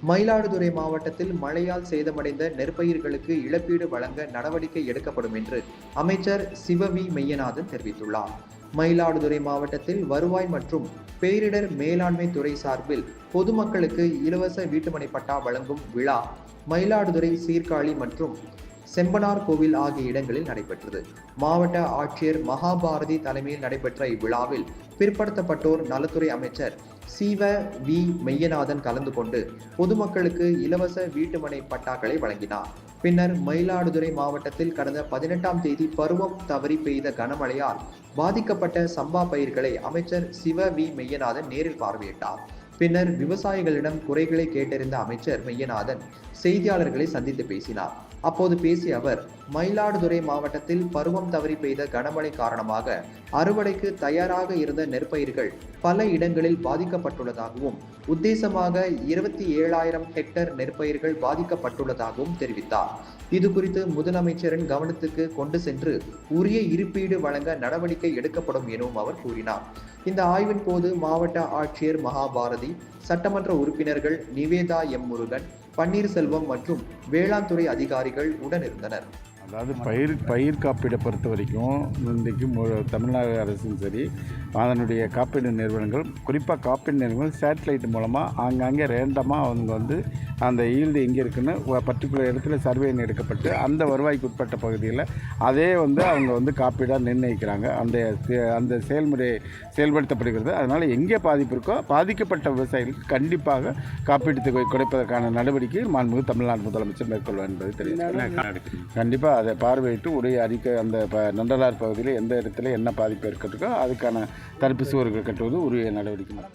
மயிலாடுதுறை மாவட்டத்தில் மழையால் சேதமடைந்த நெற்பயிர்களுக்கு இழப்பீடு வழங்க நடவடிக்கை எடுக்கப்படும் என்று அமைச்சர் சிவவி மெய்யநாதன் தெரிவித்துள்ளார். மயிலாடுதுறை மாவட்டத்தில் வருவாய் மற்றும் பேரிடர் மேலாண்மை துறை சார்பில் பொதுமக்களுக்கு இலவச வீட்டுமனை பட்டா வழங்கும் விழா மயிலாடுதுறை சீர்காழி மற்றும் செம்பனார் கோவில் ஆகிய இடங்களில் நடைபெற்றது. மாவட்ட ஆட்சியர் மகாபாரதி தலைமையில் நடைபெற்ற இவ்விழாவில் பிற்படுத்தப்பட்டோர் நலத்துறை அமைச்சர் சிவ வி மெய்யநாதன் கலந்து கொண்டு பொதுமக்களுக்கு இலவச வீட்டுமனை பட்டாக்களை வழங்கினார். பின்னர் மயிலாடுதுறை மாவட்டத்தில் கடந்த 18ஆம் தேதி பருவம் தவறி பெய்த கனமழையால் பாதிக்கப்பட்ட சம்பா பயிர்களை அமைச்சர் சிவ வி மெய்யநாதன் நேரில் பார்வையிட்டார். பின்னர் விவசாயிகளிடம் குறைகளை கேட்டறிந்த அமைச்சர் மெய்யநாதன் செய்தியாளர்களை சந்தித்து பேசினார். அப்போது பேசிய அவர், மயிலாடுதுறை மாவட்டத்தில் பருவம் தவறி பெய்த கனமழை காரணமாக அறுவடைக்கு தயாராக இருந்த நெற்பயிர்கள் பல இடங்களில் பாதிக்கப்பட்டுள்ளதாகவும் உத்தேசமாக 27,000 ஹெக்டேர் நெற்பயிர்கள் பாதிக்கப்பட்டுள்ளதாகவும் தெரிவித்தார். இது குறித்து முதலமைச்சரின் கவனத்துக்கு கொண்டு சென்று உரிய இருப்பீடு வழங்க நடவடிக்கை எடுக்கப்படும் எனவும் அவர் கூறினார். இந்த ஆய்வின் போது மாவட்ட ஆட்சியர் மகாபாரதி, சட்டமன்ற உறுப்பினர்கள் நிவேதா எம் முருகன், பன்னீர்செல்வம் மற்றும் வேளாண் துறை அதிகாரிகள் உடனிருந்தனர். அதாவது பயிர் காப்பீடை பொறுத்த வரைக்கும் இன்றைக்கு தமிழ்நாடு அரசும் சரி, அதனுடைய காப்பீடு நிறுவனங்கள், குறிப்பாக காப்பீடு நிறுவனங்கள் சேட்டலைட் மூலமாக ஆங்காங்கே ரேண்டமாக அவங்க அந்த ஈல்டு எங்கே இருக்குன்னு பர்டிகுலர் இடத்துல சர்வே எடுக்கப்பட்டு அந்த வருவாய்க்கு உட்பட்ட பகுதியில் அதே அவங்க காப்பீடாக நிர்ணயிக்கிறாங்க. அந்த செயல்முறை செயல்படுத்தப்படுகிறது. அதனால் எங்கே பாதிப்பு இருக்கோ பாதிக்கப்பட்ட விவசாயிகளுக்கு கண்டிப்பாக காப்பீட்டு தொகை கொடுப்பதற்கான நடவடிக்கை மாண்புமிகு தமிழ்நாடு முதலமைச்சர் மேற்கொள்வார் என்பதை தெரிவித்தார். கண்டிப்பாக அதை பார்வையிட்டு உரிய அறிக்கை அந்த நண்டலார் பகுதியில் எந்த இடத்துல என்ன பாதிப்பு ஏற்பட்டிருக்கோ அதுக்கான தடுப்பு சுவர்கள் கட்டுவது உரிய நடவடிக்கை.